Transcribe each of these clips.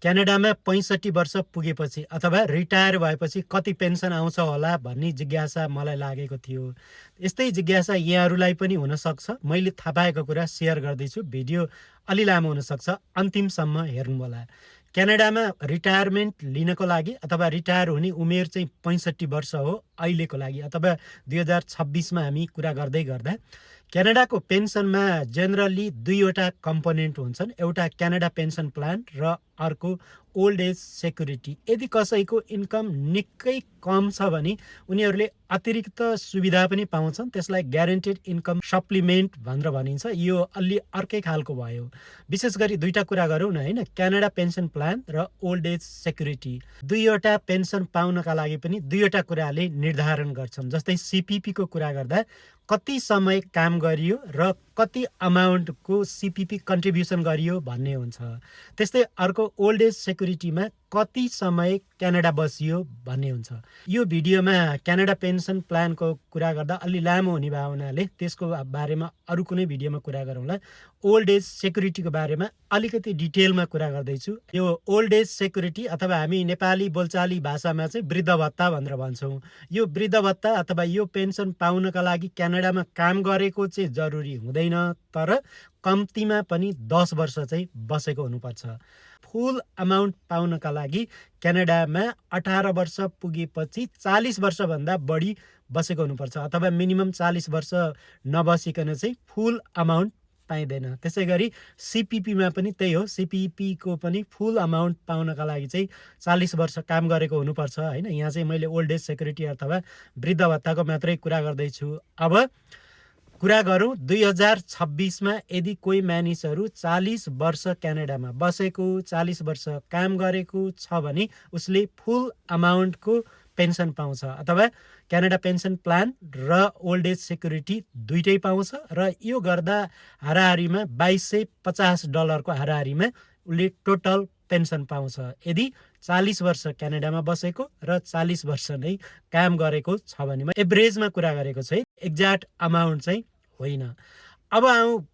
क्यानाडामा 65 वर्ष पुगेपछि अथवा रिटायर भएपछि कति पेन्सन आउँछ होला भन्ने जिज्ञासा मलाई लागेको थियो। यस्तै जिज्ञासा यहाँहरूलाई पनि हुनसक्छ। मैले थाहा पाएको कुरा सेयर गर्दैछु। भिडियो अलि लामो हुनसक्छ, अन्तिमसम्म हेर्नुहोला। क्यानाडामा रिटायरमेन्ट लिनको लागि अथवा रिटायर हुने उमेर चाहिँ 65 वर्ष हो अहिलेको लागि, अथवा 2026मा हामी कुरा गर्दै गर्दा। क्यानाडाको पेन्सनमा जेनरली दुईवटा कम्पोनेन्ट हुन्छन्। एउटा क्यानाडा पेन्सन प्लान र अर्को ओल्ड एज सेक्युरिटी। यदि कसैको इन्कम निकै कम छ भने उनीहरूले अतिरिक्त सुविधा पनि पाउँछन्। त्यसलाई ग्यारेन्टेड इन्कम सप्लिमेन्ट भनेर भनिन्छ। यो अलि अर्कै खालको भयो। विशेष गरी दुईटा कुरा गरौँ न, होइन? क्यानाडा पेन्सन प्लान र ओल्ड एज सेक्युरिटी। दुईवटा पेन्सन पाउनका लागि पनि दुईवटा कुराले निर्धारण गर्छन्। जस्तै सिपिपीको कुरा गर्दा कति समय काम गरियो र कति अमाउन्टको सिपिपी कन्ट्रिब्युसन गरियो भन्ने हुन्छ। त्यस्तै अर्को ओल्ड एज सेक्युरिटीमा कति समय क्यानाडा बसियो भन्ने हुन्छ। यो भिडियोमा क्यानाडा पेन्सन प्लानको कुरा गर्दा अलि लामो हुने भावनाले त्यसको बारेमा अरू कुनै भिडियोमा कुरा गरौँला। ओल्ड एज सेक्युरिटीको बारेमा अलिकति डिटेलमा कुरा गर्दैछु। यो ओल्ड एज सेक्युरिटी अथवा हामी नेपाली बोलचाली भाषामा चाहिँ वृद्ध भत्ता भनेर भन्छौँ। यो वृद्ध भत्ता अथवा यो पेन्सन पाउनका लागि क्यानाडामा काम गरेको चाहिँ जरुरी हुँदैन, तर कम्तीमा पनि 10 वर्ष चाहिँ बसेको हुनुपर्छ। फुल अमाउन्ट पाउनका लागि क्यानाडामा 18 वर्ष पुगेपछि 40 वर्षभन्दा बढी बसेको हुनुपर्छ, अथवा मिनिमम 40 वर्ष नबसिकन चाहिँ फुल अमाउन्ट पाइँदैन। त्यसै गरी सिपिपीमा पनि त्यही हो। सिपिपीको पनि फुल अमाउन्ट पाउनका लागि चाहिँ 40 वर्ष काम गरेको हुनुपर्छ, होइन? यहाँ चाहिँ मैले ओल्ड एज सेक्युरिटी अथवा वृद्ध भत्ताको मात्रै कुरा गर्दैछु। अब कुरा गरौँ 2026मा यदि कोही मानिसहरू 40 वर्ष क्यानाडामा बसेको, 40 वर्ष काम गरेको छ भने उसले फुल अमाउन्टको पेन्सन पाउँछ, अथवा क्यानाडा पेन्सन प्लान र ओल्ड एज सेक्युरिटी दुइटै पाउँछ। र यो गर्दा हाराहारीमा $2250 हाराहारीमा उसले टोटल पेन्सन पाउँछ यदि 40 वर्ष क्यानाडामा बसेको र 40 वर्ष नै काम गरेको छ भने। म एभरेजमा कुरा गरेको छ, एक्ज्याक्ट अमाउन्ट चाहिँ होइन। अब आउँ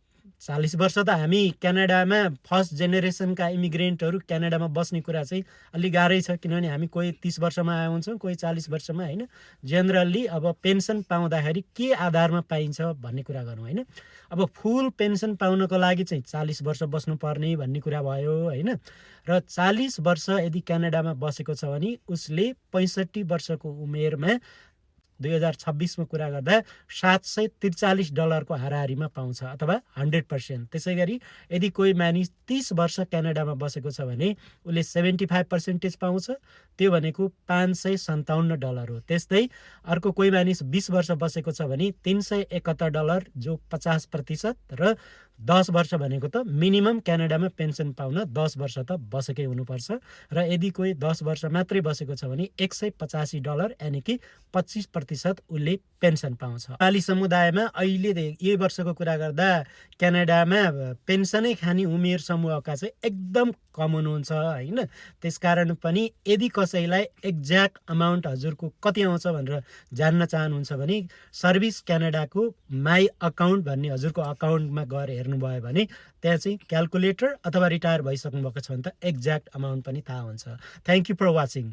40 वर्ष त हामी क्यानाडामा फर्स्ट जेनेरेसनका इमिग्रेन्टहरू क्यानाडामा बस्ने कुरा चाहिँ अलि गाह्रै छ, किनभने हामी कोही 30 वर्षमा आए हुन्छौँ, कोही 40 वर्षमा, होइन? जेनरली अब पेन्सन पाउँदाखेरि के आधारमा पाइन्छ भन्ने कुरा गरौँ, होइन? अब फुल पेन्सन पाउनको लागि चाहिँ 40 वर्ष बस्नुपर्ने भन्ने कुरा भयो, होइन? र 40 वर्ष यदि क्यानाडामा बसेको छ भने उसले 65 वर्षको उमेरमा 2026मा कुरा गर्दा $743 हाराहारीमा पाउँछ, अथवा 100%। त्यसै गरी यदि कोही मानिस 30 वर्ष क्यानाडामा बसेको छ भने उसले 75% पाउँछ, त्यो भनेको $557 हो। त्यस्तै अर्को कोही मानिस 20 वर्ष बसेको छ भने $371, जो 50%, र 10 वर्ष भनेको त मिनिमम क्यानाडामा पेन्सन पाउन 10 वर्ष त बसेकै हुनुपर्छ। र यदि कोही 10 वर्ष मात्रै बसेको छ भने $185, यानि कि 25% उसले पेन्सन पाउँछ। नेपाली समुदायमा अहिले यही वर्षको कुरा गर्दा क्यानाडामा पेन्सनै खाने उमेर समूहका चाहिँ एकदम कम हुनुहुन्छ, होइन? त्यसकारण पनि यदि कसैलाई एक्ज्याक्ट अमाउन्ट हजुरको कति आउँछ भनेर जान्न चाहनुहुन्छ भने सर्भिस क्यानाडाको माई अकाउन्ट भन्ने हजुरको अकाउन्टमा गएर हेर्नुभयो भने त्यहाँ चाहिँ क्यालकुलेटर अथवा रिटायर भइसक्नु भएको छ भने त एक्ज्याक्ट अमाउन्ट पनि थाहा हुन्छ। Thank you for watching.